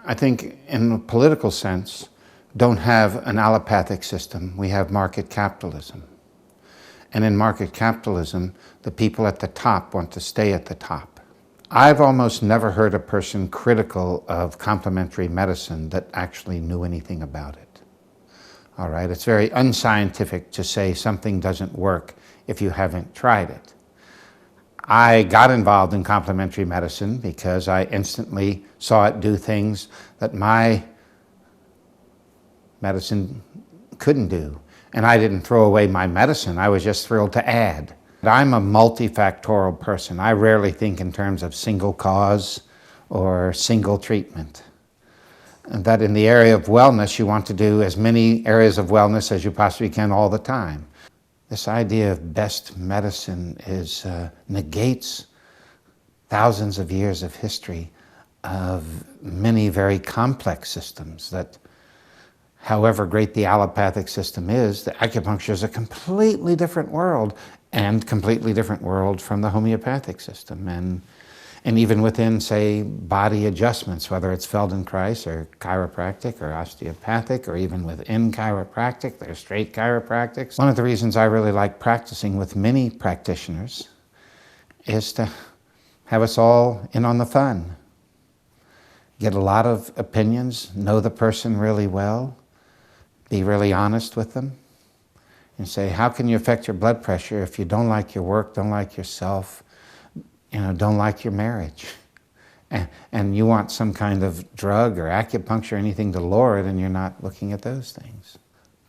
I think in a political sense, don't have an allopathic system. We have market capitalism. And in market capitalism, the people at the top want to stay at the top. I've almost never heard a person critical of complementary medicine that actually knew anything about it. All right, it's very unscientific to say something doesn't work if you haven't tried it. I got involved in complementary medicine because I instantly saw it do things that my medicine couldn't do. And I didn't throw away my medicine, I was just thrilled to add. I'm a multifactorial person. I rarely think in terms of single cause or single treatment. And that in the area of wellness, you want to do as many areas of wellness as you possibly can all the time. This idea of best medicine negates thousands of years of history of many very complex systems that, however great the allopathic system is, the acupuncture is a completely different world and completely different world from the homeopathic system. And even within, say, body adjustments, whether it's Feldenkrais or chiropractic or osteopathic, or even within chiropractic, there's straight chiropractics. One of the reasons I really like practicing with many practitioners is to have us all in on the fun. Get a lot of opinions, know the person really well, be really honest with them, and say, how can you affect your blood pressure if you don't like your work, don't like yourself, don't like your marriage, and you want some kind of drug or acupuncture or anything to lower it, and you're not looking at those things.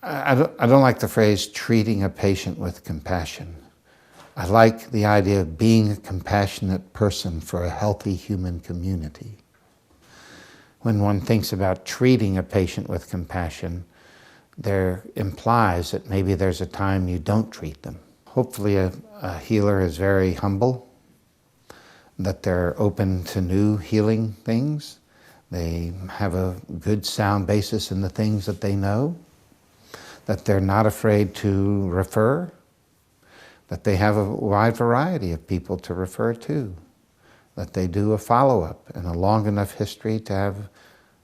I don't like the phrase treating a patient with compassion. I like the idea of being a compassionate person for a healthy human community. When one thinks about treating a patient with compassion, there implies that maybe there's a time you don't treat them. Hopefully a healer is very humble, that they're open to new healing things. They have a good sound basis in the things that they know, that they're not afraid to refer, that they have a wide variety of people to refer to, that they do a follow-up and a long enough history to have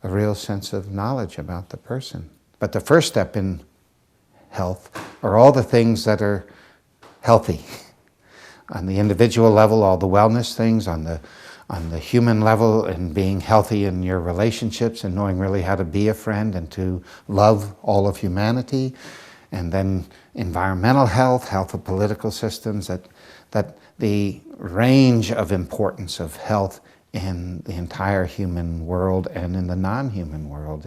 a real sense of knowledge about the person. But the first step in health are all the things that are healthy. On the individual level, all the wellness things, on the human level, and being healthy in your relationships and knowing really how to be a friend and to love all of humanity. And then environmental health, health of political systems, that the range of importance of health in the entire human world and in the non-human world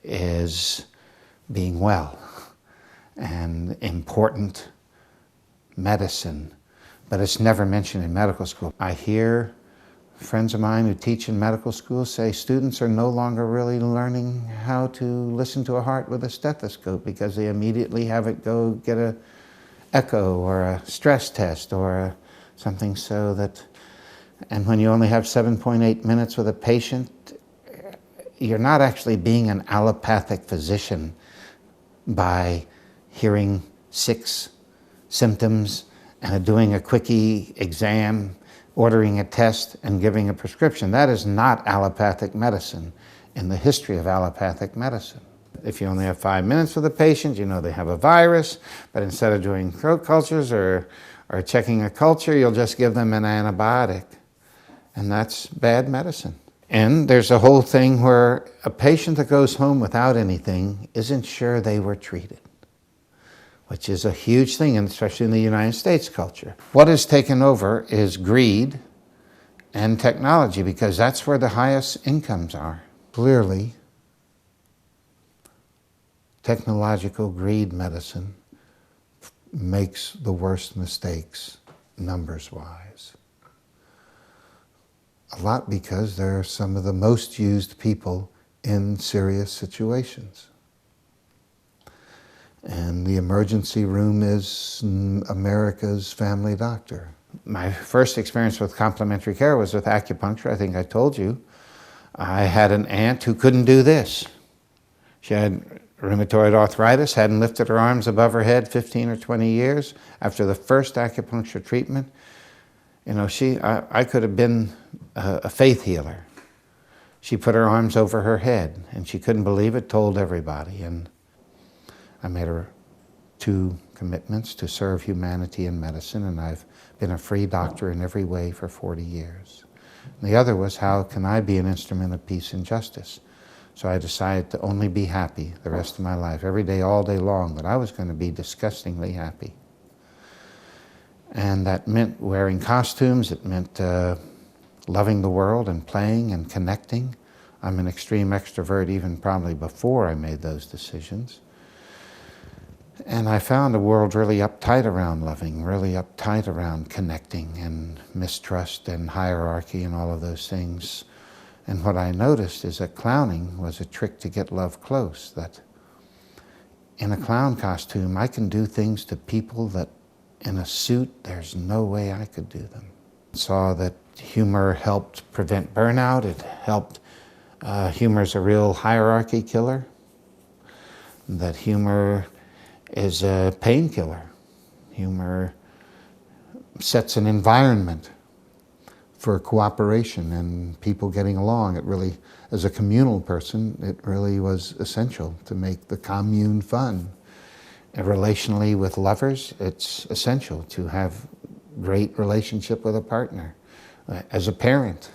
is being well and important medicine. But it's never mentioned in medical school. I hear friends of mine who teach in medical school say students are no longer really learning how to listen to a heart with a stethoscope because they immediately have it go get an echo or a stress test or something, so that, and when you only have 7.8 minutes with a patient, you're not actually being an allopathic physician by hearing 6 symptoms and doing a quickie exam, ordering a test, and giving a prescription. That is not allopathic medicine in the history of allopathic medicine. If you only have 5 minutes with a patient, you know they have a virus, but instead of doing throat cultures or checking a culture, you'll just give them an antibiotic. And that's bad medicine. And there's a whole thing where a patient that goes home without anything isn't sure they were treated, which is a huge thing, and especially in the United States culture. What has taken over is greed and technology, because that's where the highest incomes are. Clearly, technological greed medicine makes the worst mistakes numbers-wise. A lot because they're some of the most used people in serious situations. And the emergency room is America's family doctor. My first experience with complementary care was with acupuncture. I think I told you. I had an aunt who couldn't do this. She had rheumatoid arthritis, hadn't lifted her arms above her head 15 or 20 years. After the first acupuncture treatment, I could have been a faith healer. She put her arms over her head, and she couldn't believe it, told everybody. And I made her 2 commitments: to serve humanity in medicine, and I've been a free doctor in every way for 40 years. And the other was, how can I be an instrument of peace and justice? So I decided to only be happy the rest of my life, every day, all day long, that I was going to be disgustingly happy. And that meant wearing costumes, it meant loving the world and playing and connecting. I'm an extreme extrovert even probably before I made those decisions. And I found the world really uptight around loving, really uptight around connecting, and mistrust and hierarchy and all of those things. And what I noticed is that clowning was a trick to get love close, that in a clown costume I can do things to people that in a suit there's no way I could do them. Saw that humor helped prevent burnout. It helped, humor's a real hierarchy killer. That humor is a painkiller. Humor sets an environment for cooperation and people getting along. It really, as a communal person, it really was essential to make the commune fun. And relationally with lovers, it's essential to have great relationship with a partner, as a parent.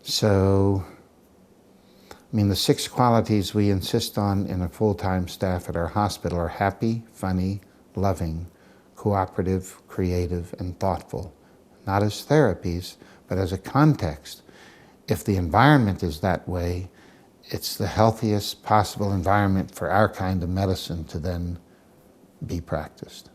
So, I mean, the 6 qualities we insist on in a full-time staff at our hospital are happy, funny, loving, cooperative, creative, and thoughtful. Not as therapies, but as a context. If the environment is that way, it's the healthiest possible environment for our kind of medicine to then be practiced.